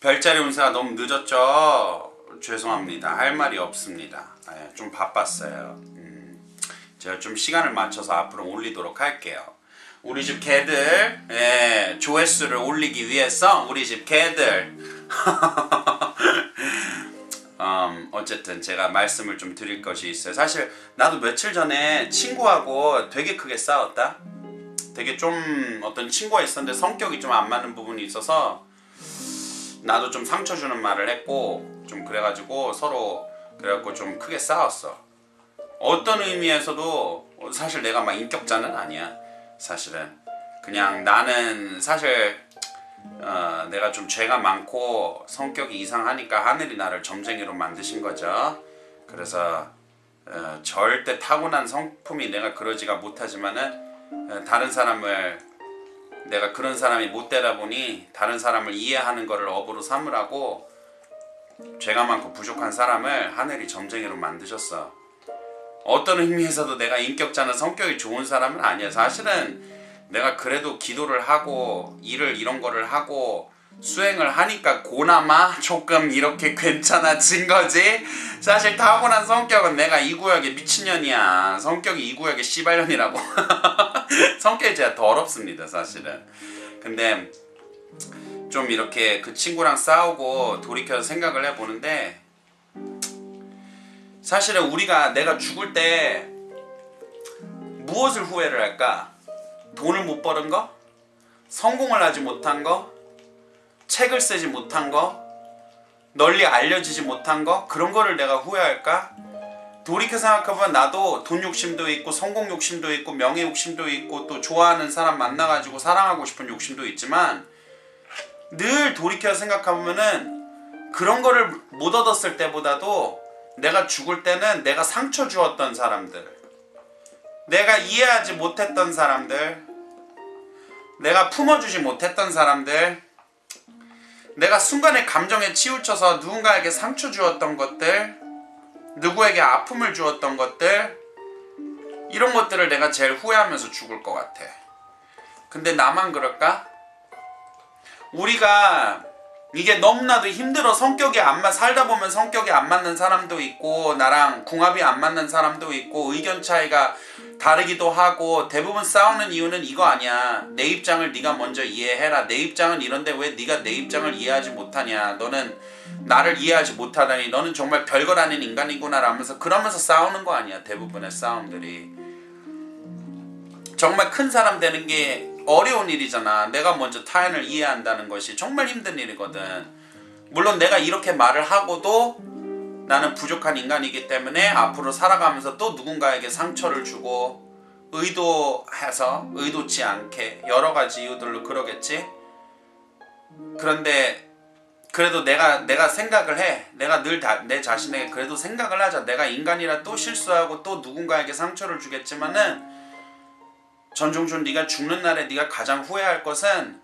별자리 운세가 너무 늦었죠? 죄송합니다. 할 말이 없습니다. 좀 바빴어요. 제가 좀 시간을 맞춰서 앞으로 올리도록 할게요. 우리 집 개들, 조회수를 올리기 위해서 우리 집 개들 어쨌든 제가 말씀을 좀 드릴 것이 있어요. 사실 나도 며칠 전에 친구하고 되게 크게 싸웠다. 되게 좀 어떤 친구가 있었는데 성격이 좀 안 맞는 부분이 있어서 나도 좀 상처 주는 말을 했고 좀 그래가지고 서로 그래갖고 좀 크게 싸웠어. 어떤 의미에서도 사실 내가 막 인격자는 아니야. 사실은 그냥 나는 사실 내가 좀 죄가 많고 성격이 이상하니까 하늘이 나를 점쟁이로 만드신 거죠. 그래서 절대 타고난 성품이 내가 그러지가 못하지만은 다른 사람을 내가 그런 사람이 못 되다 보니 다른 사람을 이해하는 거를 업으로 삼으라고 죄가 많고 부족한 사람을 하늘이 점쟁이로 만드셨어. 어떤 의미에서도 내가 인격자는 성격이 좋은 사람은 아니야. 사실은 내가 그래도 기도를 하고 일을 이런 거를 하고 수행을 하니까 고나마 조금 이렇게 괜찮아진 거지. 사실 타고난 성격은 내가 이 구역의 미친년이야. 성격이 이 구역의 씨발년이라고. 성격이 제가 더럽습니다 사실은. 근데 좀 이렇게 그 친구랑 싸우고 돌이켜서 생각을 해보는데 사실은 내가 죽을 때 무엇을 후회를 할까? 돈을 못 버는 거? 성공을 하지 못한 거? 책을 쓰지 못한 거? 널리 알려지지 못한 거? 그런 거를 내가 후회할까? 돌이켜 생각해보면 나도 돈 욕심도 있고 성공 욕심도 있고 명예 욕심도 있고 또 좋아하는 사람 만나가지고 사랑하고 싶은 욕심도 있지만 늘 돌이켜 생각해보면은 그런 거를 못 얻었을 때보다도 내가 죽을 때는 내가 상처 주었던 사람들, 내가 이해하지 못했던 사람들, 내가 품어주지 못했던 사람들, 내가 순간의 감정에 치우쳐서 누군가에게 상처 주었던 것들, 누구에게 아픔을 주었던 것들, 이런 것들을 내가 제일 후회하면서 죽을 것 같아. 근데 나만 그럴까? 우리가 이게 너무나도 힘들어. 살다 보면 성격이 안 맞는 사람도 있고 나랑 궁합이 안 맞는 사람도 있고 의견 차이가 다르기도 하고 대부분 싸우는 이유는 이거 아니야. 내 입장을 네가 먼저 이해해라. 내 입장은 이런데 왜 네가 내 입장을 이해하지 못하냐. 너는 나를 이해하지 못하다니 너는 정말 별걸 아닌 인간이구나 라면서 그러면서 싸우는 거 아니야. 대부분의 싸움들이. 정말 큰 사람 되는 게 어려운 일이잖아. 내가 먼저 타인을 이해한다는 것이 정말 힘든 일이거든. 물론 내가 이렇게 말을 하고도 나는 부족한 인간이기 때문에 앞으로 살아가면서 또 누군가에게 상처를 주고 의도해서 의도치 않게 여러 가지 이유들로 그러겠지. 그런데 그래도 내가 생각을 해. 내가 늘 내 자신에게 그래도 생각을 하자. 내가 인간이라 또 실수하고 또 누군가에게 상처를 주겠지만은 전종준 네가 죽는 날에 네가 가장 후회할 것은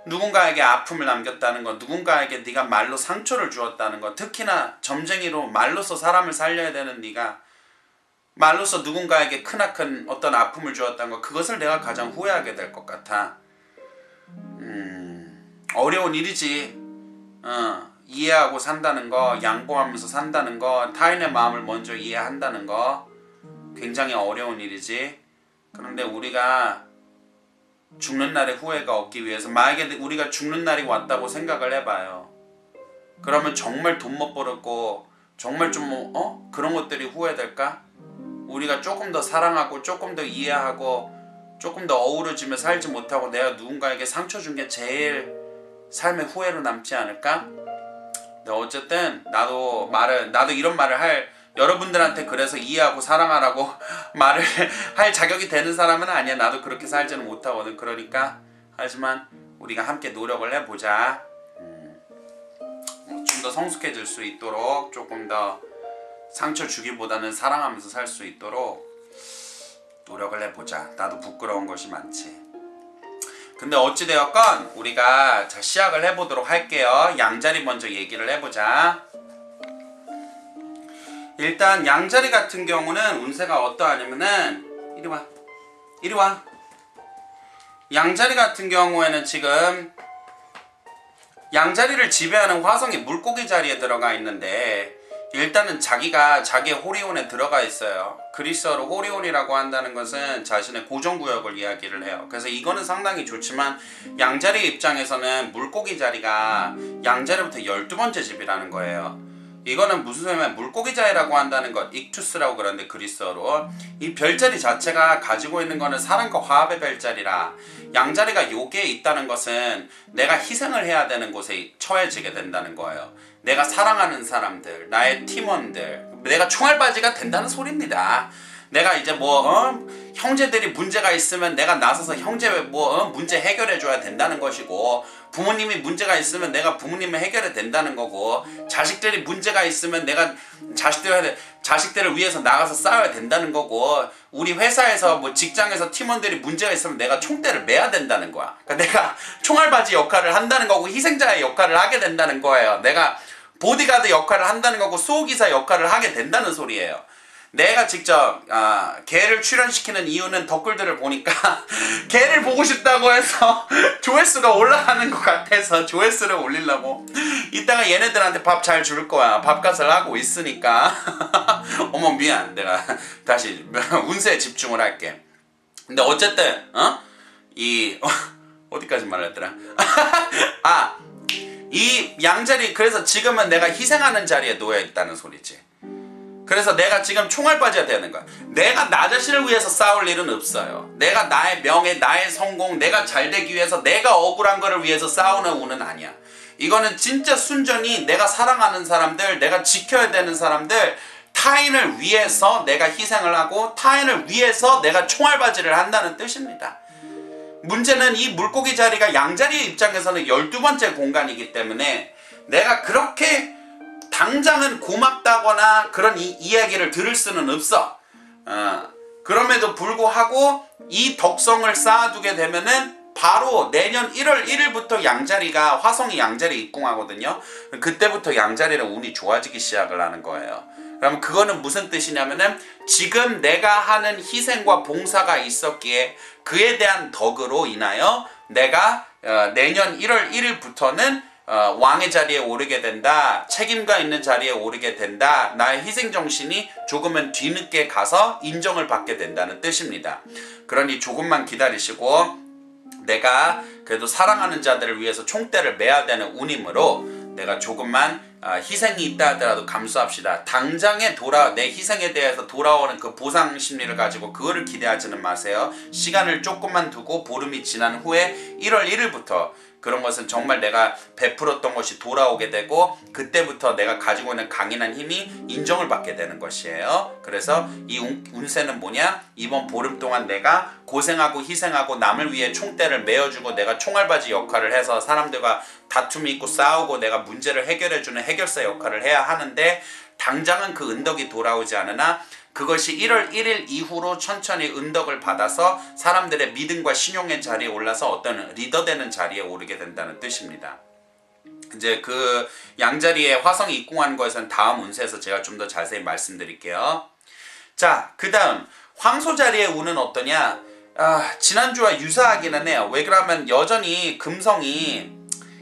누군가에게 아픔을 남겼다는 것, 누군가에게 네가 말로 상처를 주었다는 것, 특히나 점쟁이로 말로써 사람을 살려야 되는 네가 말로써 누군가에게 크나큰 어떤 아픔을 주었다는 것, 그것을 내가 가장 후회하게 될 것 같아. 어려운 일이지. 이해하고 산다는 거, 양보하면서 산다는 거, 타인의 마음을 먼저 이해한다는 거 굉장히 어려운 일이지. 그런데 우리가 죽는 날에 후회가 없기 위해서 만약에 우리가 죽는 날이 왔다고 생각을 해봐요. 그러면 정말 돈 못 벌었고 정말 좀 그런 것들이 후회될까? 우리가 조금 더 사랑하고 조금 더 이해하고 조금 더 어우러지며 살지 못하고 내가 누군가에게 상처 준 게 제일 삶의 후회로 남지 않을까? 근데 어쨌든 나도 이런 말을 할 여러분들한테 그래서 이해하고 사랑하라고 말을 할 자격이 되는 사람은 아니야. 나도 그렇게 살지는 못하거든. 그러니까 하지만 우리가 함께 노력을 해보자. 좀 더 성숙해질 수 있도록 조금 더 상처 주기보다는 사랑하면서 살 수 있도록 노력을 해보자. 나도 부끄러운 것이 많지. 근데 어찌되었건 우리가 자 시작을 해보도록 할게요. 양자리 먼저 얘기를 해보자. 일단 양자리 같은 경우는 운세가 어떠하냐면은 이리 와. 양자리 같은 경우에는 지금 양자리를 지배하는 화성이 물고기 자리에 들어가 있는데 일단은 자기가 자기의 호리온에 들어가 있어요. 그리스어로 호리온이라고 한다는 것은 자신의 고정구역을 이야기를 해요. 그래서 이거는 상당히 좋지만 양자리 입장에서는 물고기 자리가 양자리부터 12번째 집이라는 거예요. 이거는 무슨 소리냐면 물고기 자리라고 한다는 것, 익투스라고 그러는데 그리스어로 이 별자리 자체가 가지고 있는 거는 사랑과 화합의 별자리라 양자리가 여기에 있다는 것은 내가 희생을 해야 되는 곳에 처해지게 된다는 거예요. 내가 사랑하는 사람들, 나의 팀원들, 내가 총알바지가 된다는 소리입니다. 내가 이제 형제들이 문제가 있으면 내가 나서서 형제 문제 해결해 줘야 된다는 것이고, 부모님이 문제가 있으면 내가 부모님을 해결해 된다는 거고, 자식들이 문제가 있으면 내가 자식들을 위해서 나가서 싸워야 된다는 거고, 우리 회사에서 직장에서 팀원들이 문제가 있으면 내가 총대를 매야 된다는 거야. 그러니까 내가 총알바지 역할을 한다는 거고 희생자의 역할을 하게 된다는 거예요. 내가 보디가드 역할을 한다는 거고 수호기사 역할을 하게 된다는 소리예요. 내가 직접 걔를 출연시키는 이유는 댓글들을 보니까 걔를 보고 싶다고 해서 조회수가 올라가는 것 같아서 조회수를 올리려고 이따가 얘네들한테 밥 잘 줄 거야. 밥값을 하고 있으니까 어머 미안, 내가 다시 운세에 집중을 할게. 근데 어쨌든 어디까지 말했더라. 이 양자리, 그래서 지금은 내가 희생하는 자리에 놓여 있다는 소리지. 그래서 내가 지금 총알바지가 되는 거야. 내가 나 자신을 위해서 싸울 일은 없어요. 내가 나의 명예, 나의 성공, 내가 잘 되기 위해서, 내가 억울한 거를 위해서 싸우는 운은 아니야. 이거는 진짜 순전히 내가 사랑하는 사람들, 내가 지켜야 되는 사람들, 타인을 위해서 내가 희생을 하고 타인을 위해서 내가 총알바지를 한다는 뜻입니다. 문제는 이 물고기 자리가 양자리의 입장에서는 12번째 공간이기 때문에 내가 그렇게 당장은 고맙다거나 그런 이야기를 들을 수는 없어. 그럼에도 불구하고 이 덕성을 쌓아두게 되면은 바로 내년 1월 1일부터 양자리가, 화성이 양자리 입궁하거든요. 그때부터 양자리는 운이 좋아지기 시작을 하는 거예요. 그럼 그거는 무슨 뜻이냐면은 지금 내가 하는 희생과 봉사가 있었기에 그에 대한 덕으로 인하여 내가 내년 1월 1일부터는 왕의 자리에 오르게 된다. 책임과 있는 자리에 오르게 된다. 나의 희생정신이 조금은 뒤늦게 가서 인정을 받게 된다는 뜻입니다. 그러니 조금만 기다리시고 내가 그래도 사랑하는 자들을 위해서 총대를 매야 되는 운이므로 내가 조금만 희생이 있다 하더라도 감수합시다. 당장에 내 희생에 대해서 돌아오는 그 보상 심리를 가지고 그거를 기대하지는 마세요. 시간을 조금만 두고 보름이 지난 후에 1월 1일부터 그런 것은 정말 내가 베풀었던 것이 돌아오게 되고 그때부터 내가 가지고 있는 강인한 힘이 인정을 받게 되는 것이에요. 그래서 이 운세는 뭐냐? 이번 보름 동안 내가 고생하고 희생하고 남을 위해 총대를 메어주고 내가 총알바지 역할을 해서 사람들과 다툼이 있고 싸우고 내가 문제를 해결해주는 해결사 역할을 해야 하는데 당장은 그 은덕이 돌아오지 않으나 그것이 1월 1일 이후로 천천히 은덕을 받아서 사람들의 믿음과 신용의 자리에 올라서 어떤 리더 되는 자리에 오르게 된다는 뜻입니다. 이제 그 양자리에 화성이 입궁하는 거에서는 다음 운세에서 제가 좀 더 자세히 말씀드릴게요. 자, 그 다음 황소 자리의 운은 어떠냐? 지난주와 유사하기는 해요. 왜 그러면 여전히 금성이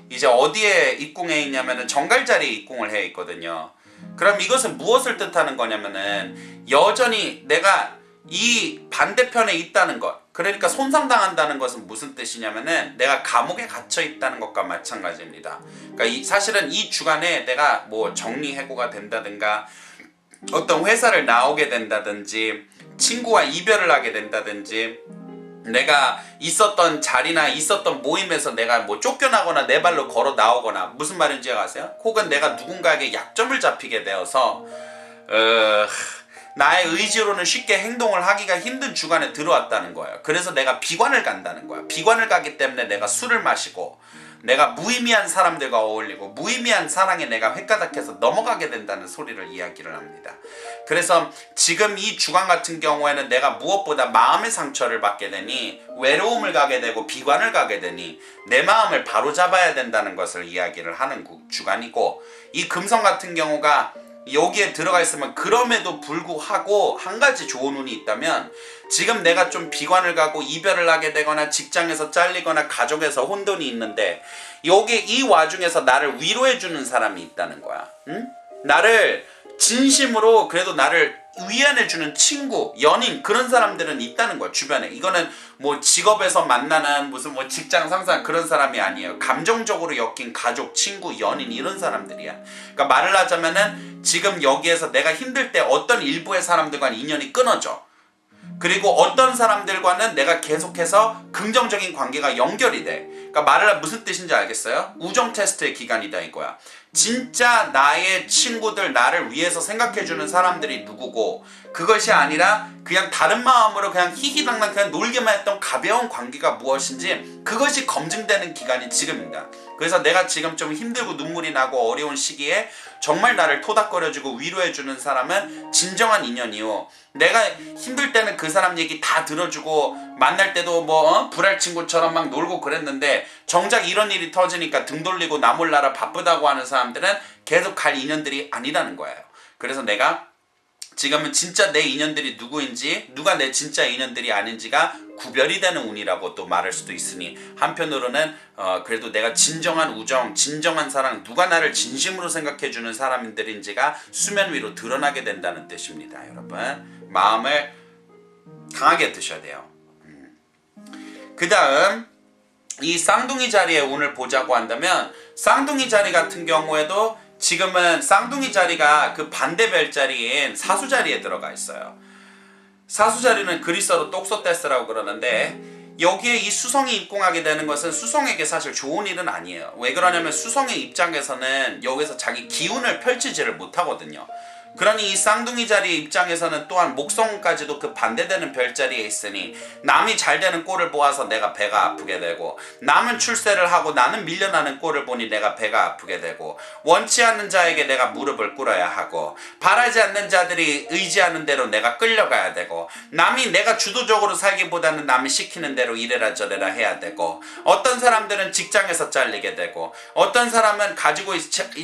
이제 어디에 입궁해 있냐면은 정갈 자리에 입궁을 해 있거든요. 그럼 이것은 무엇을 뜻하는 거냐면은 여전히 내가 이 반대편에 있다는 것, 그러니까 손상당한다는 것은 무슨 뜻이냐면은 내가 감옥에 갇혀 있다는 것과 마찬가지입니다. 그러니까 사실은 이 주간에 내가 뭐 정리해고가 된다든가 어떤 회사를 나오게 된다든지 친구와 이별을 하게 된다든지 내가 있었던 자리나 있었던 모임에서 내가 뭐 쫓겨나거나 내 발로 걸어 나오거나, 무슨 말인지 아세요? 혹은 내가 누군가에게 약점을 잡히게 되어서 나의 의지로는 쉽게 행동을 하기가 힘든 주간에 들어왔다는 거예요. 그래서 내가 비관을 간다는 거야. 비관을 가기 때문에 내가 술을 마시고 내가 무의미한 사람들과 어울리고 무의미한 사랑에 내가 횟가닥해서 넘어가게 된다는 소리를 이야기를 합니다. 그래서 지금 이 주간 같은 경우에는 내가 무엇보다 마음의 상처를 받게 되니 외로움을 가게 되고 비관을 가게 되니 내 마음을 바로잡아야 된다는 것을 이야기를 하는 주간이고, 이 금성 같은 경우가 여기에 들어가 있으면 그럼에도 불구하고 한 가지 좋은 운이 있다면 지금 내가 좀 비관을 가고 이별을 하게 되거나 직장에서 잘리거나 가족에서 혼돈이 있는데 여기 이 와중에서 나를 위로해주는 사람이 있다는 거야. 응? 나를 진심으로 그래도 나를 위안해주는 친구, 연인 그런 사람들은 있다는 거야 주변에. 이거는 뭐 직업에서 만나는 무슨 뭐 직장 상사 그런 사람이 아니에요. 감정적으로 엮인 가족, 친구, 연인 이런 사람들이야. 그러니까 말을 하자면은 지금 여기에서 내가 힘들 때 어떤 일부의 사람들과는 인연이 끊어져. 그리고 어떤 사람들과는 내가 계속해서 긍정적인 관계가 연결이 돼. 그러니까 말을 무슨 뜻인지 알겠어요? 우정 테스트의 기간이다 이거야. 진짜 나의 친구들, 나를 위해서 생각해주는 사람들이 누구고 그것이 아니라 그냥 다른 마음으로 그냥 희희당당 그냥 놀기만 했던 가벼운 관계가 무엇인지 그것이 검증되는 기간이 지금입니다. 그래서 내가 지금 좀 힘들고 눈물이 나고 어려운 시기에 정말 나를 토닥거려주고 위로해주는 사람은 진정한 인연이요. 내가 힘들 때는 그 사람 얘기 다 들어주고 만날 때도 뭐 불알 친구처럼 막 놀고 그랬는데 정작 이런 일이 터지니까 등 돌리고 나 몰라라 바쁘다고 하는 사람들은 계속 갈 인연들이 아니라는 거예요. 그래서 내가 지금은 진짜 내 인연들이 누구인지 누가 내 진짜 인연들이 아닌지가 구별이 되는 운이라고 또 말할 수도 있으니 한편으로는 그래도 내가 진정한 우정, 진정한 사랑, 누가 나를 진심으로 생각해주는 사람들인지가 수면 위로 드러나게 된다는 뜻입니다. 여러분 마음을 강하게 드셔야 돼요. 그 다음 이 쌍둥이 자리의 운을 보자고 한다면 쌍둥이 자리 같은 경우에도 지금은 쌍둥이 자리가 그 반대 별자리인 사수 자리에 들어가 있어요. 사수 자리는 그리스어로 똑소테스라고 그러는데 여기에 이 수성이 입궁하게 되는 것은 수성에게 사실 좋은 일은 아니에요. 왜 그러냐면 수성의 입장에서는 여기서 자기 기운을 펼치지를 못하거든요. 그러니 이 쌍둥이 자리의 입장에서는 또한 목성까지도 그 반대되는 별자리에 있으니 남이 잘 되는 꼴을 보아서 내가 배가 아프게 되고 남은 출세를 하고 나는 밀려나는 꼴을 보니 내가 배가 아프게 되고 원치 않는 자에게 내가 무릎을 꿇어야 하고 바라지 않는 자들이 의지하는 대로 내가 끌려가야 되고 남이 내가 주도적으로 살기보다는 남이 시키는 대로 이래라 저래라 해야 되고 어떤 사람들은 직장에서 잘리게 되고 어떤 사람은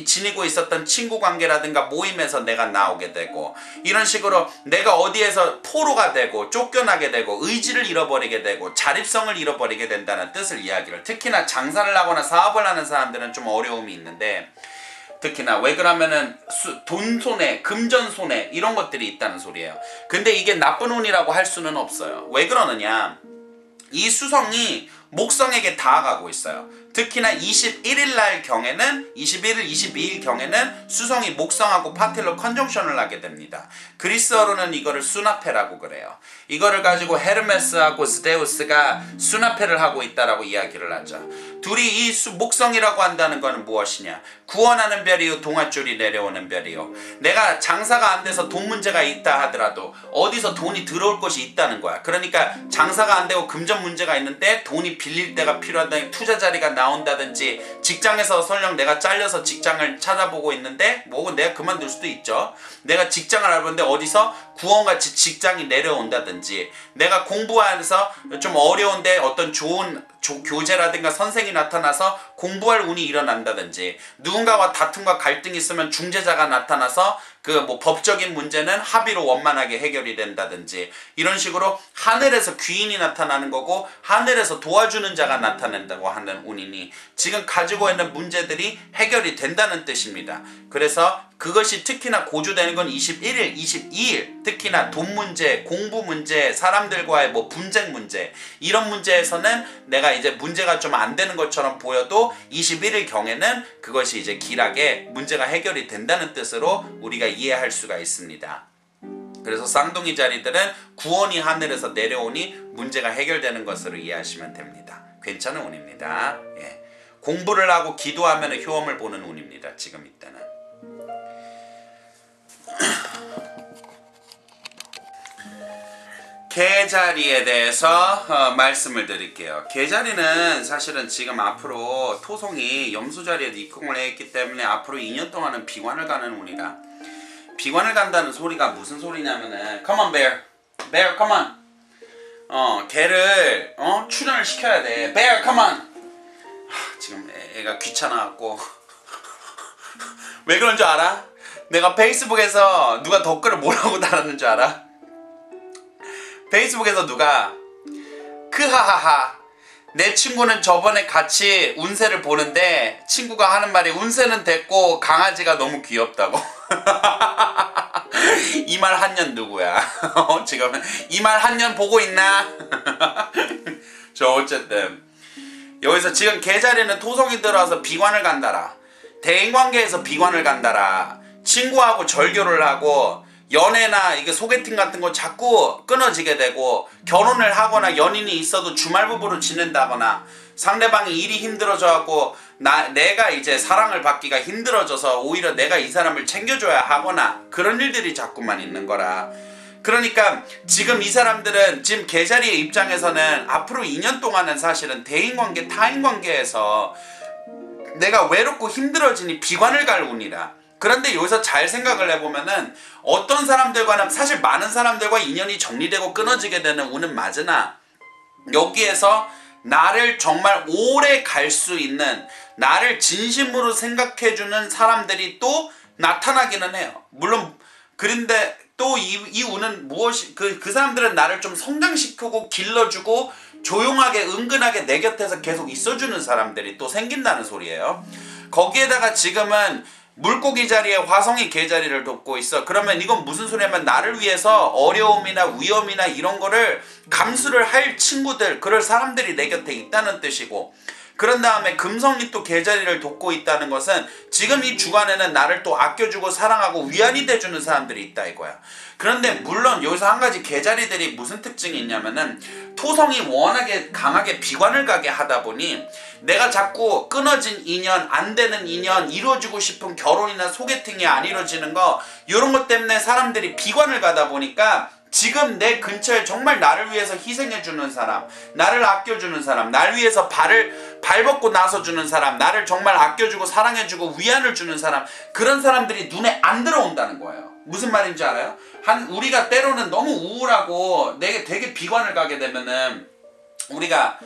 지니고 있었던 친구 관계라든가 모임에서 내가 나오게 되고 이런 식으로 내가 어디에서 포로가 되고 쫓겨나게 되고 의지를 잃어버리게 되고 자립성을 잃어버리게 된다는 뜻을 이야기를 특히나 장사를 하거나 사업을 하는 사람들은 좀 어려움이 있는데 특히나 왜 그러면은 돈 손해, 금전 손해 이런 것들이 있다는 소리예요. 근데 이게 나쁜 운이라고 할 수는 없어요. 왜 그러느냐 이 수성이 목성에게 닿아가고 있어요. 특히나 21일 날 경에는 21일, 22일 경에는 수성이 목성하고 파텔로 컨정션을 하게 됩니다. 그리스어로는 이거를 수나페라고 그래요. 이거를 가지고 헤르메스하고 스데우스가 수나페를 하고 있다라고 이야기를 하죠. 둘이 이 목성이라고 한다는 것은 무엇이냐? 구원하는 별이요 동아줄이 내려오는 별이요. 내가 장사가 안 돼서 돈 문제가 있다 하더라도 어디서 돈이 들어올 것이 있다는 거야. 그러니까 장사가 안 되고 금전 문제가 있는데 돈이 빌릴 때가 필요하다니 투자 자리가 나온다든지 직장에서 설령 내가 잘려서 직장을 찾아보고 있는데 뭐 내가 그만둘 수도 있죠. 내가 직장을 알아보는데 어디서 구원같이 직장이 내려온다든지 내가 공부하면서 좀 어려운데 어떤 좋은 교재라든가 선생이 나타나서 공부할 운이 일어난다든지 누군가와 다툼과 갈등이 있으면 중재자가 나타나서 그 뭐 법적인 문제는 합의로 원만하게 해결이 된다든지 이런 식으로 하늘에서 귀인이 나타나는 거고 하늘에서 도와주는 자가 나타난다고 하는 운이니 지금 가지고 있는 문제들이 해결이 된다는 뜻입니다. 그래서 그것이 특히나 고조되는 건 21일, 22일 특히나 돈 문제, 공부 문제, 사람들과의 뭐 분쟁 문제 이런 문제에서는 내가 이제 문제가 좀 안 되는 것처럼 보여도 21일 경에는 그것이 이제 길하게 문제가 해결이 된다는 뜻으로 우리가 이해할 수가 있습니다. 그래서 쌍둥이 자리들은 구원이 하늘에서 내려오니 문제가 해결되는 것으로 이해하시면 됩니다. 괜찮은 운입니다. 예. 공부를 하고 기도하면 효험을 보는 운입니다. 지금 이때는. 개자리에 대해서 말씀을 드릴게요. 개자리는 사실은 지금 앞으로 토성이 염수자리에 입궁을 했기 때문에 앞으로 2년 동안은 비관을 가는 운이라. 비관을 간다는 소리가 무슨 소리냐면은 Come on bear, bear come on. 개를 출연을 시켜야 돼. bear come on. 지금 애가 귀찮아갖고 왜 그런 줄 알아? 내가 페이스북에서 누가 댓글을 뭐라고 달았는 줄 알아? 페이스북에서 누가 크하하하 내 친구는 저번에 같이 운세를 보는데 친구가 하는 말이 운세는 됐고 강아지가 너무 귀엽다고. 이 말 한 년 누구야? 지금 이 말 한 년 보고 있나? 저 어쨌든 여기서 지금 개자리는 토성이 들어와서 비관을 간다라. 대인관계에서 비관을 간다라. 친구하고 절교를 하고 연애나 이게 소개팅 같은 거 자꾸 끊어지게 되고 결혼을 하거나 연인이 있어도 주말부부로 지낸다거나 상대방이 일이 힘들어져갖고 내가 이제 사랑을 받기가 힘들어져서 오히려 내가 이 사람을 챙겨줘야 하거나 그런 일들이 자꾸만 있는 거라. 그러니까 지금 이 사람들은 지금 개자리의 입장에서는 앞으로 2년 동안은 사실은 대인관계 타인관계에서 내가 외롭고 힘들어지니 비관을 갈 운이라. 그런데 여기서 잘 생각을 해보면은 어떤 사람들과는 사실 많은 사람들과 인연이 정리되고 끊어지게 되는 운은 맞으나 여기에서 나를 정말 오래 갈 수 있는 나를 진심으로 생각해주는 사람들이 또 나타나기는 해요. 물론 그런데 또 이 운은 무엇이 그 사람들은 나를 좀 성장시키고 길러주고 조용하게 은근하게 내 곁에서 계속 있어주는 사람들이 또 생긴다는 소리예요. 거기에다가 지금은 물고기 자리에 화성이 개자리를 돕고 있어. 그러면 이건 무슨 소리냐면 나를 위해서 어려움이나 위험이나 이런 거를 감수를 할 친구들, 그럴 사람들이 내 곁에 있다는 뜻이고, 그런 다음에 금성이 또 개자리를 돕고 있다는 것은 지금 이 주간에는 나를 또 아껴주고 사랑하고 위안이 돼주는 사람들이 있다 이거야. 그런데 물론 여기서 한 가지 개자리들이 무슨 특징이 있냐면은 토성이 워낙에 강하게 비관을 가게 하다 보니 내가 자꾸 끊어진 인연, 안 되는 인연, 이루어지고 싶은 결혼이나 소개팅이 안 이루어지는 거 이런 것 때문에 사람들이 비관을 가다 보니까 지금 내 근처에 정말 나를 위해서 희생해주는 사람, 나를 아껴주는 사람, 날 위해서 발벗고 나서주는 사람, 나를 정말 아껴주고 사랑해주고 위안을 주는 사람, 그런 사람들이 눈에 안 들어온다는 거예요. 무슨 말인지 알아요? 우리가 때로는 너무 우울하고 내게 되게 비관을 가게 되면은 우리가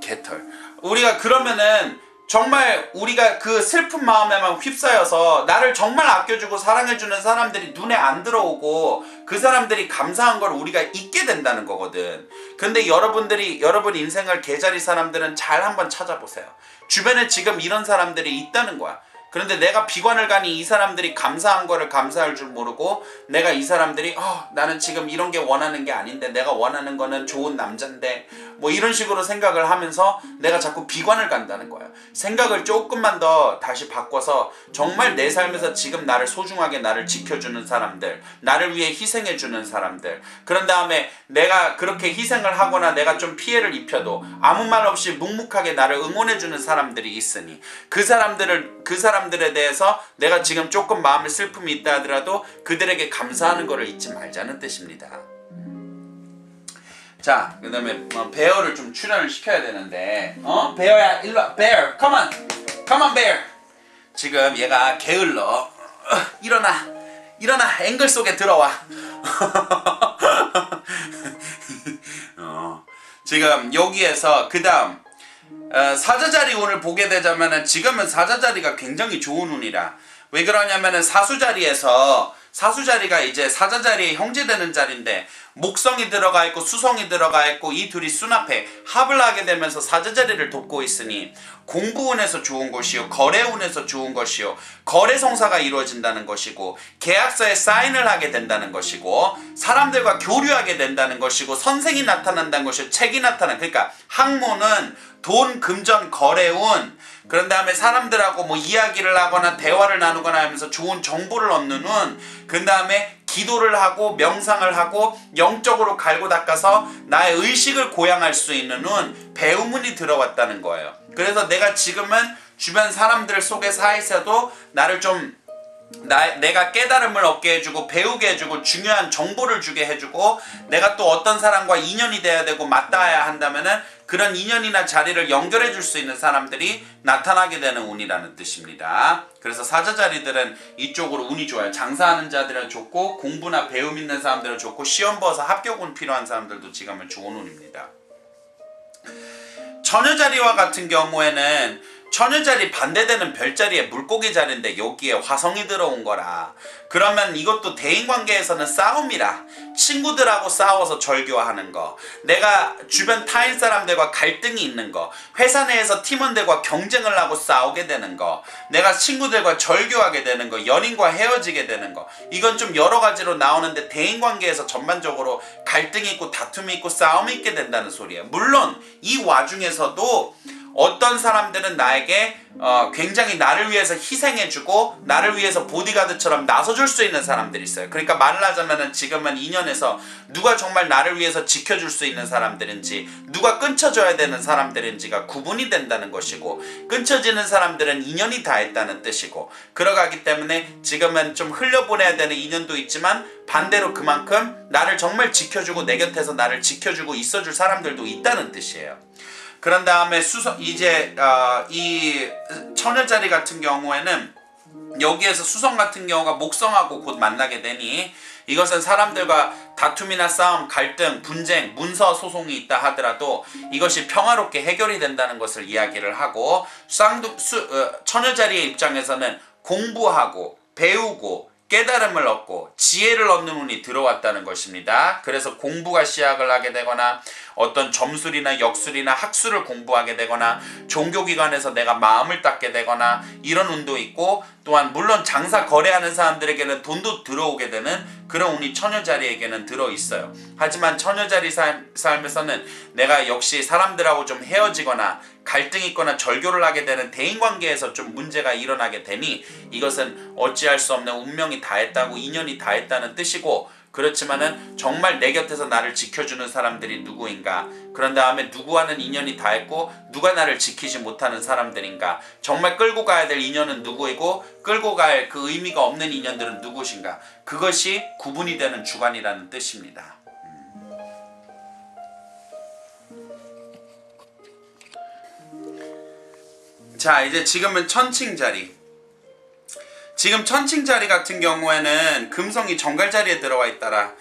개털. 우리가 그러면은 정말 우리가 그 슬픈 마음에만 휩싸여서 나를 정말 아껴주고 사랑해주는 사람들이 눈에 안 들어오고 그 사람들이 감사한 걸 우리가 잊게 된다는 거거든. 근데 여러분 인생을 개자리 사람들은 잘 한번 찾아보세요. 주변에 지금 이런 사람들이 있다는 거야. 그런데 내가 비관을 가니 이 사람들이 감사한 거를 감사할 줄 모르고 내가 이 사람들이 나는 지금 이런 게 원하는 게 아닌데 내가 원하는 거는 좋은 남잔데 뭐 이런 식으로 생각을 하면서 내가 자꾸 비관을 간다는 거예요. 생각을 조금만 더 다시 바꿔서 정말 내 삶에서 지금 나를 소중하게 나를 지켜주는 사람들, 나를 위해 희생해주는 사람들, 그런 다음에 내가 그렇게 희생을 하거나 내가 좀 피해를 입혀도 아무 말 없이 묵묵하게 나를 응원해주는 사람들이 있으니 그 사람들에 대해서 내가 지금 조금 마음의 슬픔이 있다 하더라도 그들에게 감사하는 것을 잊지 말자는 뜻입니다. 자, 그 다음에 베어를 좀 출연을 시켜야 되는데 베어야 일로와. 베어 come on 베어. 지금 얘가 게을러. 일어나 앵글 속에 들어와. 지금 여기에서 그 다음 사자자리 운을 보게 되자면은 지금은 사자자리가 굉장히 좋은 운이라. 왜 그러냐면은 사수자리가 이제 사자자리에 형제되는 자리인데 목성이 들어가 있고 수성이 들어가 있고 이 둘이 순합해 합을 하게 되면서 사자자리를 돕고 있으니 공부운에서 좋은 것이요, 거래운에서 좋은 것이요, 거래성사가 이루어진다는 것이고, 계약서에 사인을 하게 된다는 것이고, 사람들과 교류하게 된다는 것이고, 선생이 나타난다는 것이고, 책이 그러니까 학문은 돈, 금전, 거래운, 그런 다음에 사람들하고 뭐 이야기를 하거나 대화를 나누거나 하면서 좋은 정보를 얻는 운, 그 다음에 기도를 하고 명상을 하고 영적으로 갈고 닦아서 나의 의식을 고양할 수 있는 운, 배움운이 들어왔다는 거예요. 그래서 내가 지금은 주변 사람들 속에 사이에서도 나를 좀 내가 깨달음을 얻게 해주고 배우게 해주고 중요한 정보를 주게 해주고 내가 또 어떤 사람과 인연이 돼야 되고 맞닿아야 한다면은 그런 인연이나 자리를 연결해 줄 수 있는 사람들이 나타나게 되는 운이라는 뜻입니다. 그래서 사자자리들은 이쪽으로 운이 좋아요. 장사하는 자들은 좋고 공부나 배움 있는 사람들은 좋고 시험 봐서 합격운 필요한 사람들도 지금은 좋은 운입니다. 처녀자리와 같은 경우에는 처녀자리 반대되는 별자리에 물고기 자리인데 여기에 화성이 들어온 거라. 그러면 이것도 대인관계에서는 싸움이라. 친구들하고 싸워서 절교하는 거, 내가 주변 타인 사람들과 갈등이 있는 거, 회사 내에서 팀원들과 경쟁을 하고 싸우게 되는 거, 내가 친구들과 절교하게 되는 거, 연인과 헤어지게 되는 거, 이건 좀 여러 가지로 나오는데 대인관계에서 전반적으로 갈등이 있고 다툼이 있고 싸움이 있게 된다는 소리예요. 물론 이 와중에서도 어떤 사람들은 나에게 굉장히 나를 위해서 희생해주고 나를 위해서 보디가드처럼 나서줄 수 있는 사람들이 있어요. 그러니까 말을 하자면 지금은 인연에서 누가 정말 나를 위해서 지켜줄 수 있는 사람들인지, 누가 끊쳐져야 되는 사람들인지가 구분이 된다는 것이고, 끊쳐지는 사람들은 인연이 다했다는 뜻이고, 그러가기 때문에 지금은 좀 흘려보내야 되는 인연도 있지만 반대로 그만큼 나를 정말 지켜주고 내 곁에서 나를 지켜주고 있어줄 사람들도 있다는 뜻이에요. 그런 다음에 이 처녀자리 같은 경우에는 여기에서 수성 같은 경우가 목성하고 곧 만나게 되니, 이것은 사람들과 다툼이나 싸움, 갈등, 분쟁, 문서 소송이 있다 하더라도 이것이 평화롭게 해결이 된다는 것을 이야기를 하고, 처녀자리의 입장에서는 공부하고 배우고 깨달음을 얻고 지혜를 얻는 운이 들어왔다는 것입니다. 그래서 공부가 시작을 하게 되거나 어떤 점술이나 역술이나 학술을 공부하게 되거나 종교기관에서 내가 마음을 닦게 되거나 이런 운도 있고, 또한 물론 장사 거래하는 사람들에게는 돈도 들어오게 되는 그런 운이 처녀자리에게는 들어있어요. 하지만 처녀자리 삶에서는 내가 역시 사람들하고 좀 헤어지거나 갈등이 있거나 절교를 하게 되는 대인관계에서 좀 문제가 일어나게 되니, 이것은 어찌할 수 없는 운명이 다했다고, 인연이 다했다는 뜻이고, 그렇지만은 정말 내 곁에서 나를 지켜주는 사람들이 누구인가, 그런 다음에 누구와는 인연이 다했고 누가 나를 지키지 못하는 사람들인가, 정말 끌고 가야 될 인연은 누구이고 끌고 갈 그 의미가 없는 인연들은 누구신가, 그것이 구분이 되는 주관이라는 뜻입니다. 자, 이제 지금은 천칭자리. 지금 천칭자리 같은 경우에는 금성이 정갈자리에 들어와 있더라.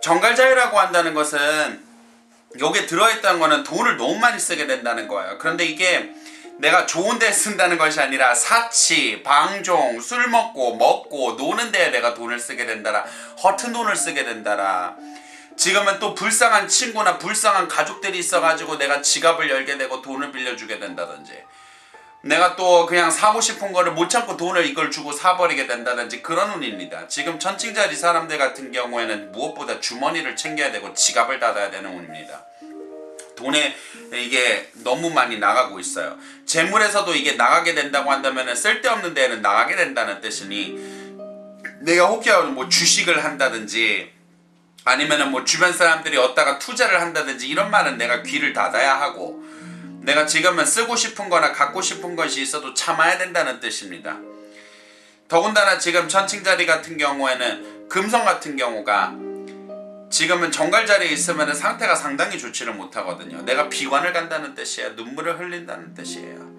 정갈자리라고 한다는 것은 여기에 들어있다는 거는 돈을 너무 많이 쓰게 된다는 거예요. 그런데 이게 내가 좋은 데 쓴다는 것이 아니라 사치, 방종, 술 먹고 노는 데에 내가 돈을 쓰게 된다라. 허튼 돈을 쓰게 된다라. 지금은 또 불쌍한 친구나 불쌍한 가족들이 있어가지고 내가 지갑을 열게 되고 돈을 빌려주게 된다든지, 내가 또 그냥 사고 싶은 거를 못 참고 돈을 이걸 주고 사버리게 된다든지 그런 운입니다. 지금 천칭자리 사람들 같은 경우에는 무엇보다 주머니를 챙겨야 되고 지갑을 닫아야 되는 운입니다. 돈에 이게 너무 많이 나가고 있어요. 재물에서도 이게 나가게 된다고 한다면 쓸데없는 데에는 나가게 된다는 뜻이니, 내가 혹여라도 뭐 주식을 한다든지 아니면은 뭐 주변 사람들이 얻다가 투자를 한다든지 이런 말은 내가 귀를 닫아야 하고, 내가 지금은 쓰고 싶은 거나 갖고 싶은 것이 있어도 참아야 된다는 뜻입니다. 더군다나 지금 천칭자리 같은 경우에는 금성 같은 경우가 지금은 정갈자리에 있으면 상태가 상당히 좋지를 못하거든요. 내가 비관을 간다는 뜻이에요. 눈물을 흘린다는 뜻이에요.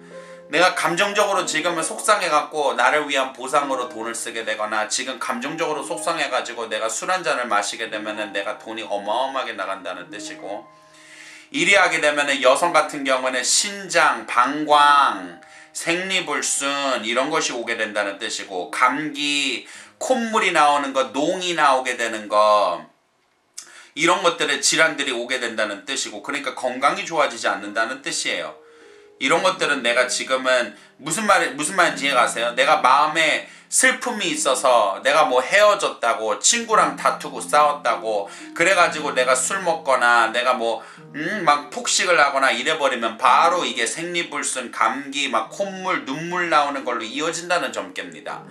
내가 감정적으로 지금은 속상해갖고 나를 위한 보상으로 돈을 쓰게 되거나, 지금 감정적으로 속상해가지고 내가 술 한 잔을 마시게 되면 내가 돈이 어마어마하게 나간다는 뜻이고, 이리 하게 되면 여성 같은 경우는 신장, 방광, 생리불순 이런 것이 오게 된다는 뜻이고, 감기, 콧물이 나오는 것, 농이 나오게 되는 것, 이런 것들의 질환들이 오게 된다는 뜻이고, 그러니까 건강이 좋아지지 않는다는 뜻이에요. 이런 것들은 내가 지금은 무슨 말인지 이해가세요? 내가 마음에 슬픔이 있어서 내가 뭐 헤어졌다고, 친구랑 다투고 싸웠다고 그래가지고 내가 술 먹거나 내가 뭐 막 폭식을 하거나 이래버리면 바로 이게 생리불순, 감기, 막 콧물, 눈물 나오는 걸로 이어진다는 점괘입니다.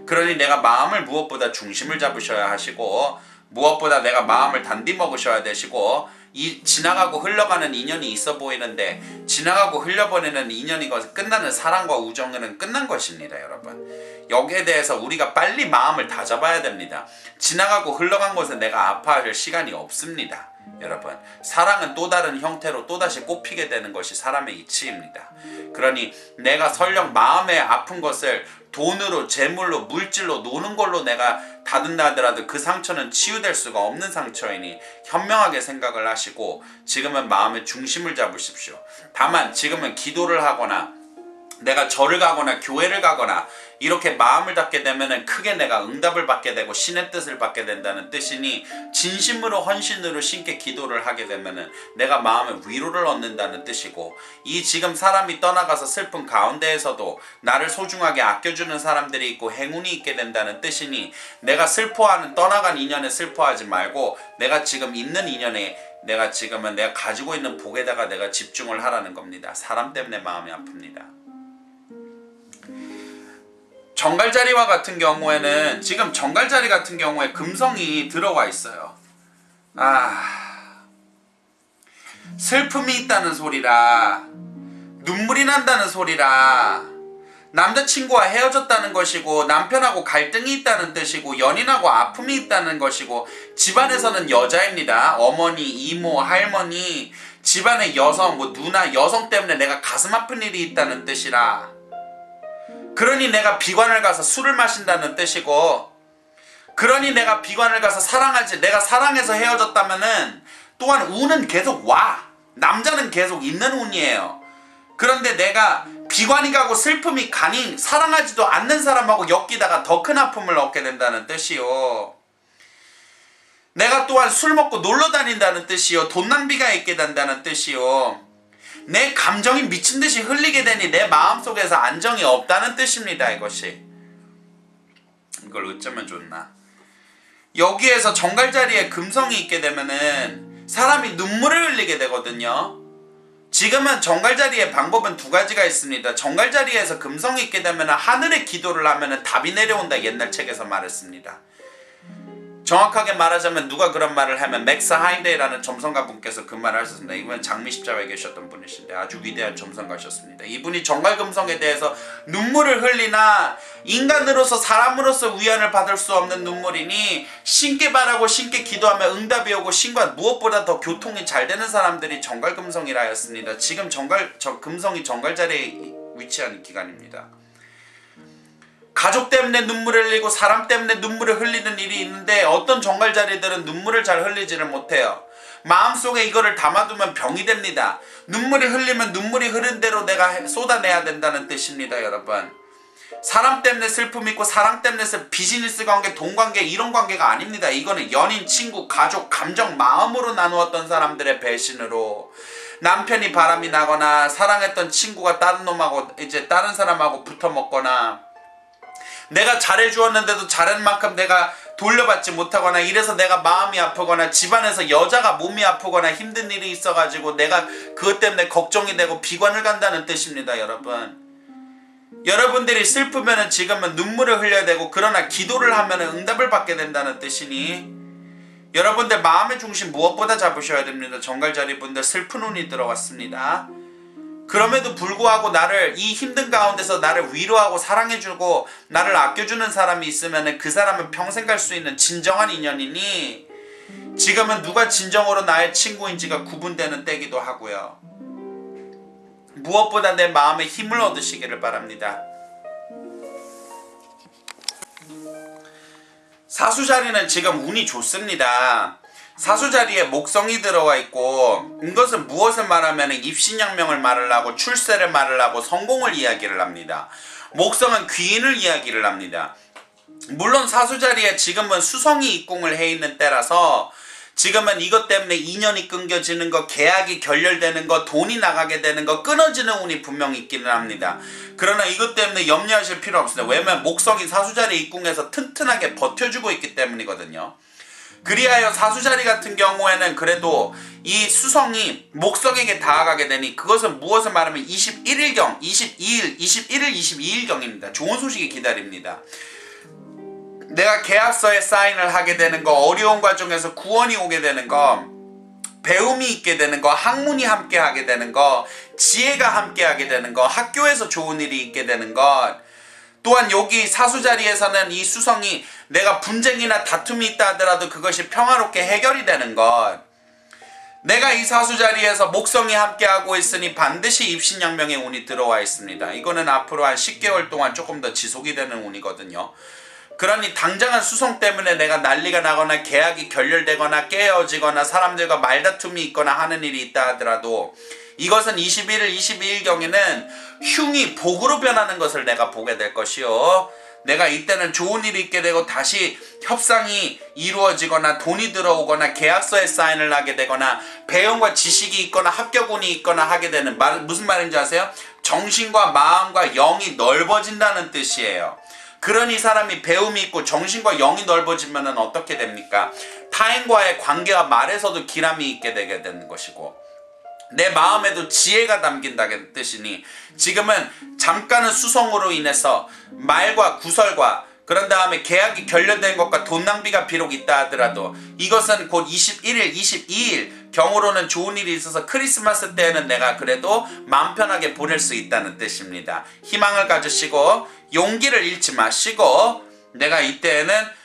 그러니 내가 마음을 무엇보다 중심을 잡으셔야 하시고, 무엇보다 내가 마음을 단디 먹으셔야 되시고, 이 지나가고 흘러가는 인연이 있어 보이는데 지나가고 흘려버리는 인연이 끝나는 사랑과 우정은 끝난 것입니다. 여러분, 여기에 대해서 우리가 빨리 마음을 다잡아야 됩니다. 지나가고 흘러간 곳에 내가 아파할 시간이 없습니다. 여러분, 사랑은 또 다른 형태로 또다시 꽃피게 되는 것이 사람의 이치입니다. 그러니 내가 설령 마음에 아픈 것을 돈으로, 재물로, 물질로, 노는 걸로 내가 다든다 하더라도 그 상처는 치유될 수가 없는 상처이니 현명하게 생각을 하시고 지금은 마음의 중심을 잡으십시오. 다만 지금은 기도를 하거나 내가 절을 가거나 교회를 가거나 이렇게 마음을 닫게 되면은 크게 내가 응답을 받게 되고 신의 뜻을 받게 된다는 뜻이니, 진심으로 헌신으로 신께 기도를 하게 되면은 내가 마음의 위로를 얻는다는 뜻이고, 이 지금 사람이 떠나가서 슬픈 가운데에서도 나를 소중하게 아껴주는 사람들이 있고 행운이 있게 된다는 뜻이니, 내가 슬퍼하는 떠나간 인연에 슬퍼하지 말고 내가 지금 있는 인연에 내가 지금은 내가 가지고 있는 복에다가 내가 집중을 하라는 겁니다. 사람 때문에 마음이 아픕니다. 정갈자리와 같은 경우에는, 지금 정갈자리 같은 경우에 금성이 들어와 있어요. 슬픔이 있다는 소리라, 눈물이 난다는 소리라, 남자친구와 헤어졌다는 것이고, 남편하고 갈등이 있다는 뜻이고, 연인하고 아픔이 있다는 것이고, 집안에서는 여자입니다. 어머니, 이모, 할머니, 집안의 여성, 누나, 여성 때문에 내가 가슴 아픈 일이 있다는 뜻이라. 그러니 내가 비관을 가서 술을 마신다는 뜻이고, 그러니 내가 비관을 가서 내가 사랑해서 헤어졌다면은 또한 운은 계속 와. 남자는 계속 있는 운이에요. 그런데 내가 비관이 가고 슬픔이 가니 사랑하지도 않는 사람하고 엮이다가 더 큰 아픔을 얻게 된다는 뜻이요. 내가 또한 술 먹고 놀러 다닌다는 뜻이요. 돈 낭비가 있게 된다는 뜻이요. 내 감정이 미친듯이 흘리게 되니 내 마음속에서 안정이 없다는 뜻입니다. 이것이. 이걸 어쩌면 좋나. 여기에서 정갈자리에 금성이 있게 되면은 사람이 눈물을 흘리게 되거든요. 지금은 정갈자리의 방법은 두 가지가 있습니다. 정갈자리에서 금성이 있게 되면 하늘에 기도를 하면 답이 내려온다, 옛날 책에서 말했습니다. 정확하게 말하자면 누가 그런 말을 하면 맥스 하인데이라는 점성가 분께서 그 말을 하셨습니다. 이분은 장미십자가에 계셨던 분이신데 아주 위대한 점성가셨습니다. 이분이 정갈금성에 대해서 눈물을 흘리나 인간으로서 사람으로서 위안을 받을 수 없는 눈물이니 신께 바라고 신께 기도하며 응답이 오고 신과 무엇보다 더 교통이 잘 되는 사람들이 정갈금성이라 하였습니다. 지금 금성이 정갈자리에 위치한 기간입니다. 가족 때문에 눈물을 흘리고 사람 때문에 눈물을 흘리는 일이 있는데 어떤 정갈자리들은 눈물을 잘 흘리지를 못해요. 마음속에 이거를 담아두면 병이 됩니다. 눈물이 흘리면 눈물이 흐른 대로 내가 쏟아내야 된다는 뜻입니다. 여러분, 사람 때문에 슬픔이 있고 사랑 때문에 비즈니스 관계, 돈 관계, 이런 관계가 아닙니다. 이거는 연인, 친구, 가족, 감정, 마음으로 나누었던 사람들의 배신으로 남편이 바람이 나거나 사랑했던 친구가 다른 놈하고 이제 다른 사람하고 붙어먹거나 내가 잘해주었는데도 잘한 만큼 내가 돌려받지 못하거나 이래서 내가 마음이 아프거나 집안에서 여자가 몸이 아프거나 힘든 일이 있어가지고 내가 그것 때문에 걱정이 되고 비관을 간다는 뜻입니다. 여러분들이 슬프면은 지금은 눈물을 흘려야 되고, 그러나 기도를 하면은 응답을 받게 된다는 뜻이니 여러분들 마음의 중심 무엇보다 잡으셔야 됩니다. 정갈자리 분들 슬픈 운이 들어왔습니다. 그럼에도 불구하고 나를 이 힘든 가운데서 나를 위로하고 사랑해주고 나를 아껴주는 사람이 있으면 그 사람은 평생 갈 수 있는 진정한 인연이니 지금은 누가 진정으로 나의 친구인지가 구분되는 때기도 하고요. 무엇보다 내 마음에 힘을 얻으시기를 바랍니다. 사수자리는 지금 운이 좋습니다. 사수자리에 목성이 들어와 있고, 이것은 무엇을 말하면 입신양명을 말을 하고 출세를 말을 하고 성공을 이야기를 합니다. 목성은 귀인을 이야기를 합니다. 물론 사수자리에 지금은 수성이 입궁을 해 있는 때라서 지금은 이것 때문에 인연이 끊겨지는 거, 계약이 결렬되는 거, 돈이 나가게 되는 거, 끊어지는 운이 분명히 있기는 합니다. 그러나 이것 때문에 염려하실 필요 없습니다. 왜냐면 목성이 사수자리에 입궁해서 튼튼하게 버텨주고 있기 때문이거든요. 그리하여 사수자리 같은 경우에는 그래도 이 수성이 목성에게 다가가게 되니 그것은 무엇을 말하면 21일경, 22일경입니다. 좋은 소식이 기다립니다. 내가 계약서에 사인을 하게 되는 거, 어려운 과정에서 구원이 오게 되는 거, 배움이 있게 되는 거, 학문이 함께 하게 되는 거, 지혜가 함께 하게 되는 거, 학교에서 좋은 일이 있게 되는 것, 또한 여기 사수자리에서는 이 수성이 내가 분쟁이나 다툼이 있다 하더라도 그것이 평화롭게 해결이 되는 것, 내가 이 사수자리에서 목성이 함께하고 있으니 반드시 입신양명의 운이 들어와 있습니다. 이거는 앞으로 한 10개월 동안 조금 더 지속이 되는 운이거든요. 그러니 당장은 수성 때문에 내가 난리가 나거나 계약이 결렬되거나 깨어지거나 사람들과 말다툼이 있거나 하는 일이 있다 하더라도 이것은 21일, 22일경에는 흉이 복으로 변하는 것을 내가 보게 될 것이요. 내가 이때는 좋은 일이 있게 되고 다시 협상이 이루어지거나 돈이 들어오거나 계약서에 사인을 하게 되거나 배움과 지식이 있거나 합격운이 있거나 하게 되는 무슨 말인지 아세요? 정신과 마음과 영이 넓어진다는 뜻이에요. 그러니 사람이 배움이 있고 정신과 영이 넓어지면 어떻게 됩니까? 타인과의 관계와 말에서도 길함이 있게 되게 되는 것이고 내 마음에도 지혜가 담긴다는 뜻이니 지금은 잠깐은 수성으로 인해서 말과 구설과 그런 다음에 계약이 결렬된 것과 돈 낭비가 비록 있다 하더라도 이것은 곧 21일, 22일 경우로는 좋은 일이 있어서 크리스마스 때에는 내가 그래도 마음 편하게 보낼 수 있다는 뜻입니다. 희망을 가지시고 용기를 잃지 마시고 내가 이때에는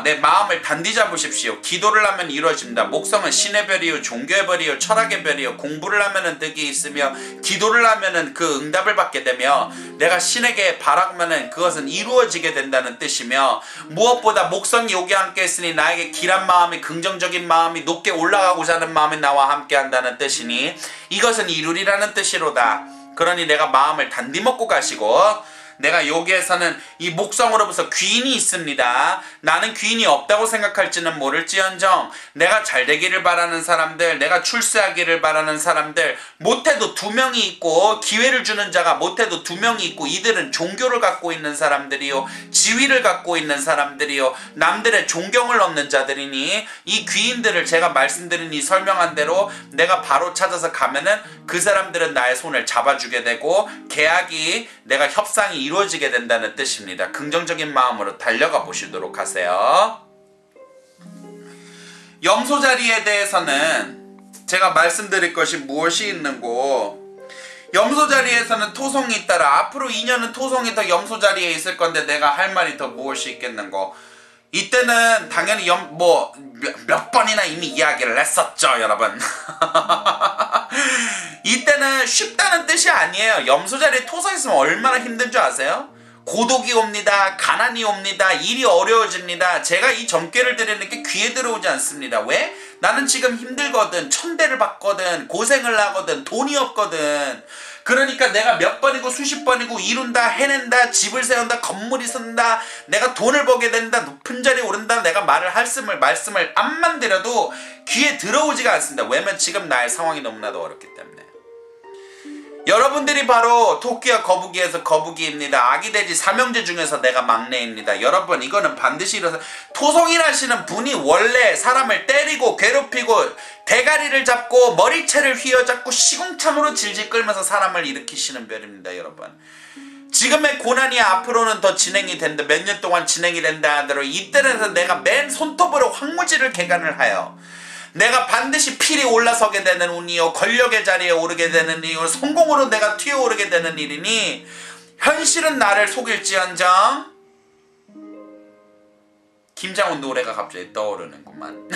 내 마음을 단디 잡으십시오. 기도를 하면 이루어집니다. 목성은 신의 별이요 종교의 별이요 철학의 별이요 공부를 하면은 덕이 있으며 기도를 하면은 그 응답을 받게 되며 내가 신에게 바라면은 그것은 이루어지게 된다는 뜻이며 무엇보다 목성이 여기 함께 있으니 나에게 길한 마음이 긍정적인 마음이 높게 올라가고자 하는 마음이 나와 함께 한다는 뜻이니 이것은 이루리라는 뜻이로다. 그러니 내가 마음을 단디 먹고 가시고 내가 여기에서는 이 목성으로부터 귀인이 있습니다. 나는 귀인이 없다고 생각할지는 모를지언정 내가 잘되기를 바라는 사람들, 내가 출세하기를 바라는 사람들, 못해도 2명이 있고 기회를 주는 자가 못해도 2명이 있고 이들은 종교를 갖고 있는 사람들이요 지위를 갖고 있는 사람들이요 남들의 존경을 얻는 자들이니 이 귀인들을 제가 말씀드린 이 설명한 대로 내가 바로 찾아서 가면은 그 사람들은 나의 손을 잡아주게 되고 계약이 내가 협상이 이루어지게 된다는 뜻입니다. 긍정적인 마음으로 달려가 보시도록 하세요. 염소 자리에 대해서는 제가 말씀드릴 것이 무엇이 있는고 염소 자리에서는 토성이 있다라 앞으로 2년은 토성이 더 염소 자리에 있을 건데 내가 할 말이 더 무엇이 있겠는고 이때는 당연히 몇 번이나 이미 이야기를 했었죠 여러분. 이때는 쉽다는 뜻이 아니에요. 염소 자리에 토성 있으면 얼마나 힘든 줄 아세요? 고독이 옵니다. 가난이 옵니다. 일이 어려워집니다. 제가 이 점괘를 드리는 게 귀에 들어오지 않습니다. 왜? 나는 지금 힘들거든. 천대를 받거든. 고생을 하거든. 돈이 없거든. 그러니까 내가 몇 번이고 수십 번이고 이룬다 해낸다 집을 세운다 건물이 선다 내가 돈을 벌게 된다 높은 자리에 오른다 내가 말씀을 암만 드려도 귀에 들어오지가 않습니다. 왜냐면 지금 나의 상황이 너무나도 어렵기 때문에. 여러분들이 바로 토끼와 거북이에서 거북이입니다. 아기돼지 삼형제 중에서 내가 막내입니다. 여러분 이거는 반드시 일어서 토성이라시는 분이 원래 사람을 때리고 괴롭히고 대가리를 잡고 머리채를 휘어잡고 시궁창으로 질질 끌면서 사람을 일으키시는 별입니다. 여러분 지금의 고난이 앞으로는 더 진행이 된다. 몇 년 동안 진행이 된다 하더라도 이때는 내가 맨 손톱으로 황무지를 개간을 하여 내가 반드시 필이 올라서게 되는 운이요 권력의 자리에 오르게 되는 일이요 성공으로 내가 튀어오르게 되는 일이니 현실은 나를 속일지언정 김장훈 노래가 갑자기 떠오르는구만.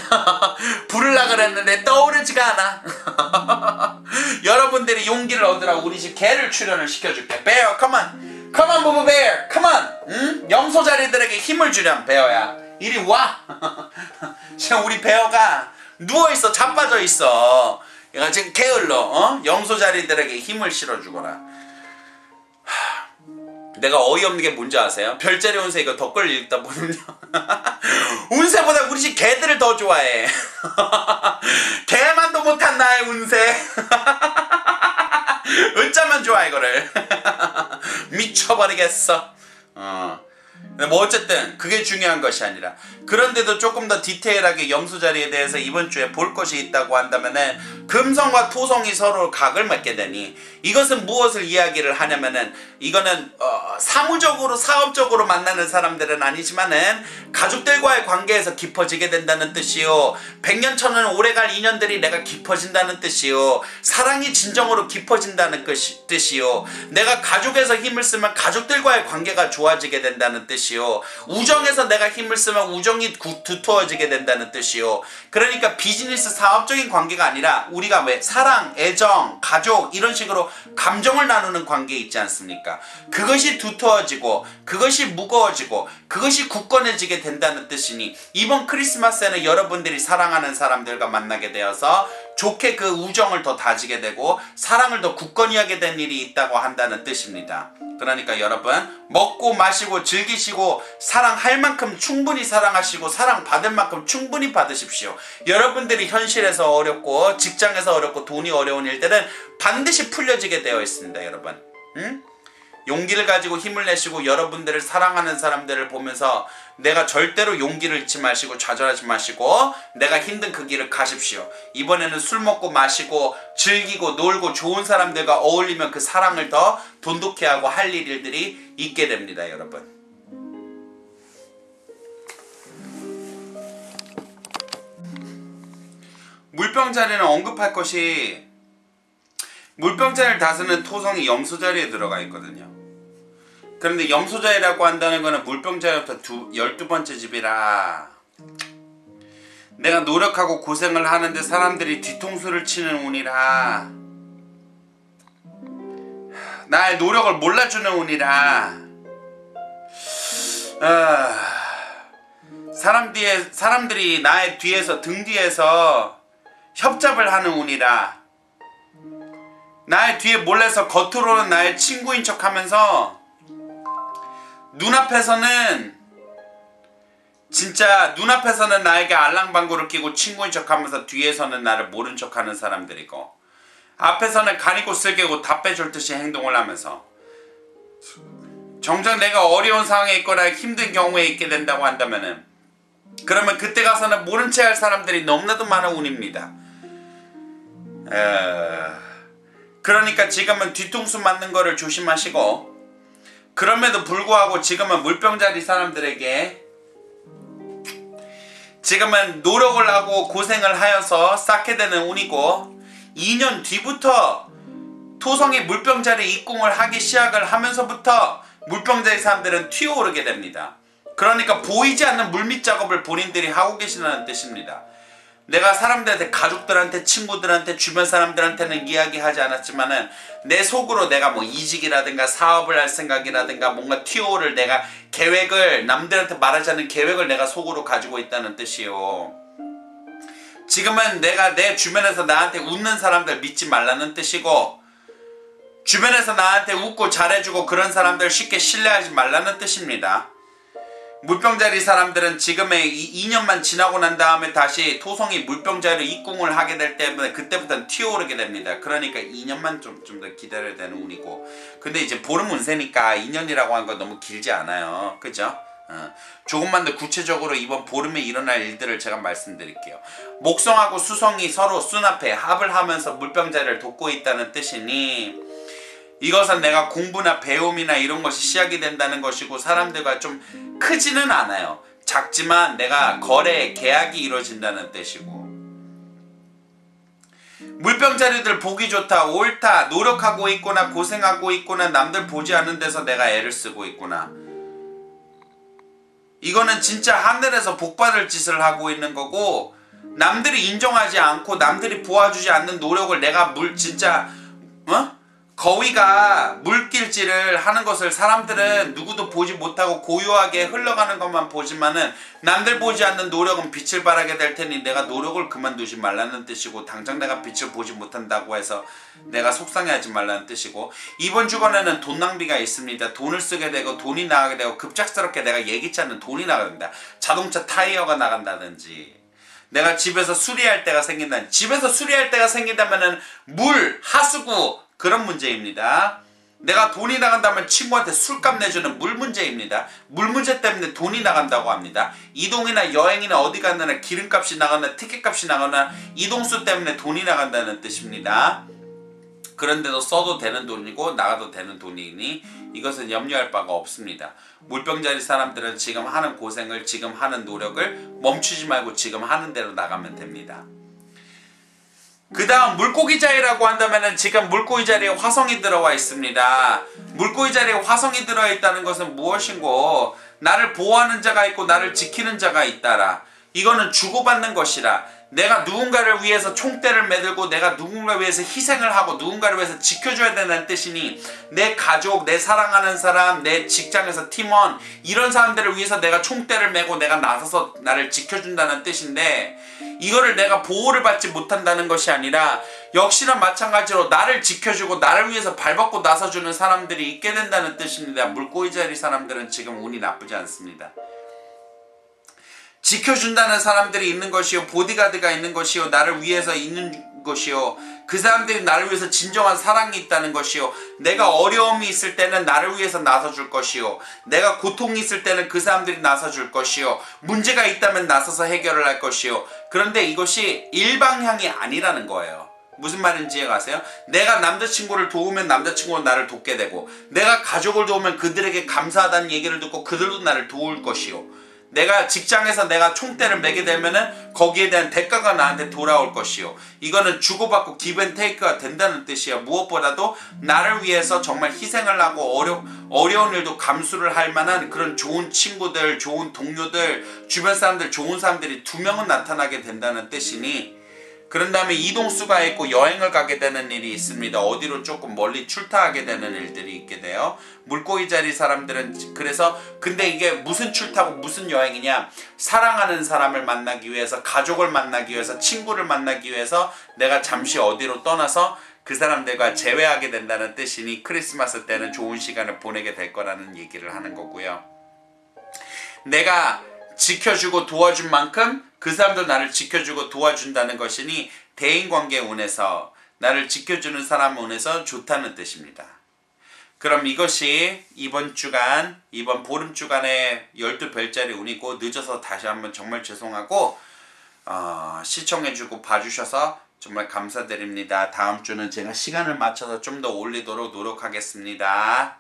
부르려고 그랬는데 떠오르지가 않아. 여러분들이 용기를 얻으라고 우리 집 개를 출연을 시켜줄게. 베어 컴온 컴온 부부 베어 컴온 응? 염소 자리들에게 힘을 주렴 베어야 이리 와. 지금 우리 베어가 누워있어 자빠져있어. 얘가 지금 게을러 염소 자리들에게 힘을 실어주거라. 내가 어이없는 게 뭔지 아세요? 별자리 운세 이거 덧글 읽다 보면요 운세보다 우리 집 개들을 더 좋아해. 개만도 못한 나의 운세. 어쩌면 좋아 이거를. 미쳐버리겠어. 뭐 어쨌든 그게 중요한 것이 아니라 그런데도 조금 더 디테일하게 염소 자리에 대해서 이번 주에 볼 것이 있다고 한다면은 금성과 토성이 서로 각을 맺게 되니 이것은 무엇을 이야기를 하냐면은 이거는 사무적으로 사업적으로 만나는 사람들은 아니지만은 가족들과의 관계에서 깊어지게 된다는 뜻이요 100년 천년 오래갈 인연들이 내가 깊어진다는 뜻이요 사랑이 진정으로 깊어진다는 뜻이요 내가 가족에서 힘을 쓰면 가족들과의 관계가 좋아지게 된다는 뜻이요 우정에서 내가 힘을 쓰면 우정이 두터워지게 된다는 뜻이요 그러니까 비즈니스 사업적인 관계가 아니라 우리가 왜 사랑, 애정, 가족 이런 식으로 감정을 나누는 관계 있지 않습니까? 그것이 두터워지고 그것이 무거워지고 그것이 굳건해지게 된다는 뜻이니 이번 크리스마스에는 여러분들이 사랑하는 사람들과 만나게 되어서 좋게 그 우정을 더 다지게 되고 사랑을 더 굳건히 하게 된 일이 있다고 한다는 뜻입니다. 그러니까 여러분, 먹고 마시고 즐기시고 사랑할 만큼 충분히 사랑하시고 사랑받을 만큼 충분히 받으십시오. 여러분들이 현실에서 어렵고 직장에서 어렵고 돈이 어려운 일들은 반드시 풀려지게 되어 있습니다. 여러분, 응? 용기를 가지고 힘을 내시고 여러분들을 사랑하는 사람들을 보면서 내가 절대로 용기를 잃지 마시고 좌절하지 마시고 내가 힘든 그 길을 가십시오. 이번에는 술 먹고 마시고 즐기고 놀고 좋은 사람들과 어울리면 그 사랑을 더 돈독해 하고 할 일들이 있게 됩니다. 여러분, 물병자리는 언급할 것이, 물병자리를 다스리는 토성이 염소자리에 들어가 있거든요. 그런데 염소자리라고 한다는 것은 물병자리부터 12번째 집이라 내가 노력하고 고생을 하는데 사람들이 뒤통수를 치는 운이라, 나의 노력을 몰라주는 운이라, 사람들이 나의 뒤에서, 등 뒤에서 협잡을 하는 운이라, 나의 뒤에 몰래서 겉으로는 나의 친구인 척 하면서 눈앞에서는 나에게 알랑방구를 끼고 친구인 척 하면서 뒤에서는 나를 모른 척 하는 사람들이고, 앞에서는 가리고 쓸개고 다 빼줄 듯이 행동을 하면서, 정작 내가 어려운 상황에 있거나 힘든 경우에 있게 된다고 한다면은, 그러면 그때 가서는 모른 채 할 사람들이 너무나도 많은 운입니다. 그러니까 지금은 뒤통수 맞는 거를 조심하시고, 그럼에도 불구하고 지금은 물병자리 사람들에게 지금은 노력을 하고 고생을 하여서 쌓게 되는 운이고, 2년 뒤부터 토성이 물병자리 입궁을 하기 시작을 하면서부터 물병자리 사람들은 튀어오르게 됩니다. 그러니까 보이지 않는 물밑 작업을 본인들이 하고 계시다는 뜻입니다. 내가 사람들한테, 가족들한테, 친구들한테, 주변 사람들한테는 이야기하지 않았지만은 내 속으로 내가 뭐 이직이라든가 사업을 할 생각이라든가 뭔가 튀어오를 내가 계획을, 남들한테 말하지 않는 계획을 내가 속으로 가지고 있다는 뜻이요. 지금은 내가 내 주변에서 나한테 웃는 사람들 믿지 말라는 뜻이고, 주변에서 나한테 웃고 잘해주고 그런 사람들 쉽게 신뢰하지 말라는 뜻입니다. 물병자리 사람들은 지금의 2년만 지나고 난 다음에 다시 토성이 물병자리로 입궁을 하게 될 때문에 그때부터는 튀어오르게 됩니다. 그러니까 2년만 좀 더 기다려야 되는 운이고, 근데 이제 보름 운세니까 2년이라고 하는 건 너무 길지 않아요. 그죠? 조금만 더 구체적으로 이번 보름에 일어날 일들을 제가 말씀드릴게요. 목성하고 수성이 서로 순합해 합을 하면서 물병자리를 돕고 있다는 뜻이니, 이것은 내가 공부나 배움이나 이런 것이 시작이 된다는 것이고, 사람들과 좀 크지는 않아요. 작지만 내가 거래, 계약이 이루어진다는 뜻이고, 물병자리들 보기 좋다, 옳다, 노력하고 있구나, 고생하고 있구나, 남들 보지 않는 데서 내가 애를 쓰고 있구나. 이거는 진짜 하늘에서 복받을 짓을 하고 있는 거고, 남들이 인정하지 않고 남들이 보아주지 않는 노력을 내가 진짜 거위가 물길질을 하는 것을 사람들은 누구도 보지 못하고 고요하게 흘러가는 것만 보지만은, 남들 보지 않는 노력은 빛을 발하게 될 테니 내가 노력을 그만두지 말라는 뜻이고, 당장 내가 빛을 보지 못한다고 해서 내가 속상해하지 말라는 뜻이고, 이번 주간에는 돈 낭비가 있습니다. 돈을 쓰게 되고 돈이 나가게 되고, 급작스럽게 내가 예기치 않는 돈이 나간다. 자동차 타이어가 나간다든지, 내가 집에서 수리할 때가 생긴다든지. 집에서 수리할 때가 생긴다면은 물, 하수구 그런 문제입니다. 내가 돈이 나간다면 친구한테 술값 내주는 물 문제입니다. 물 문제 때문에 돈이 나간다고 합니다. 이동이나 여행이나 어디 가느나 기름값이 나가나 티켓값이 나가나 이동수 때문에 돈이 나간다는 뜻입니다. 그런데도 써도 되는 돈이고 나가도 되는 돈이니 이것은 염려할 바가 없습니다. 물병자리 사람들은 지금 하는 고생을, 지금 하는 노력을 멈추지 말고 지금 하는 대로 나가면 됩니다. 그 다음 물고기 자리라고 한다면 지금 물고기 자리에 화성이 들어와 있습니다. 물고기 자리에 화성이 들어있다는 것은 무엇인고, 나를 보호하는 자가 있고 나를 지키는 자가 있다라. 이거는 주고받는 것이라. 내가 누군가를 위해서 총대를 매들고 내가 누군가를 위해서 희생을 하고 누군가를 위해서 지켜줘야 된다는 뜻이니 내 가족, 내 사랑하는 사람, 내 직장에서 팀원 이런 사람들을 위해서 내가 총대를 메고 내가 나서서 나를 지켜준다는 뜻인데 이거를 내가 보호를 받지 못한다는 것이 아니라 역시나 마찬가지로 나를 지켜주고 나를 위해서 발벗고 나서주는 사람들이 있게 된다는 뜻입니다. 물고기 자리 사람들은 지금 운이 나쁘지 않습니다. 지켜준다는 사람들이 있는 것이요, 보디가드가 있는 것이요, 나를 위해서 있는 것이요, 그 사람들이 나를 위해서 진정한 사랑이 있다는 것이요, 내가 어려움이 있을 때는 나를 위해서 나서줄 것이요, 내가 고통이 있을 때는 그 사람들이 나서줄 것이요, 문제가 있다면 나서서 해결을 할 것이요. 그런데 이것이 일방향이 아니라는 거예요. 무슨 말인지 이해가세요? 내가 남자친구를 도우면 남자친구는 나를 돕게 되고, 내가 가족을 도우면 그들에게 감사하다는 얘기를 듣고 그들도 나를 도울 것이요, 내가 직장에서 내가 총대를 매게 되면은 거기에 대한 대가가 나한테 돌아올 것이요. 이거는 주고받고 기브앤테이크가 된다는 뜻이에요. 무엇보다도 나를 위해서 정말 희생을 하고 어려운 일도 감수를 할 만한 그런 좋은 친구들, 좋은 동료들, 주변 사람들, 좋은 사람들이 2명은 나타나게 된다는 뜻이니 그런 다음에 이동수가 있고 여행을 가게 되는 일이 있습니다. 어디로 조금 멀리 출타하게 되는 일들이 있게 돼요. 물고기 자리 사람들은 그래서 근데 이게 무슨 출타고 무슨 여행이냐, 사랑하는 사람을 만나기 위해서, 가족을 만나기 위해서, 친구를 만나기 위해서 내가 잠시 어디로 떠나서 그 사람들과 재회하게 된다는 뜻이니 크리스마스 때는 좋은 시간을 보내게 될 거라는 얘기를 하는 거고요. 내가 지켜주고 도와준 만큼 그 사람도 나를 지켜주고 도와준다는 것이니 대인관계 운에서 나를 지켜주는 사람 운에서 좋다는 뜻입니다. 그럼 이것이 이번 주간, 이번 보름 주간의 12별자리 운이고, 늦어서 다시 한번 정말 죄송하고 시청해주고 봐주셔서 정말 감사드립니다. 다음 주는 제가 시간을 맞춰서 좀 더 올리도록 노력하겠습니다.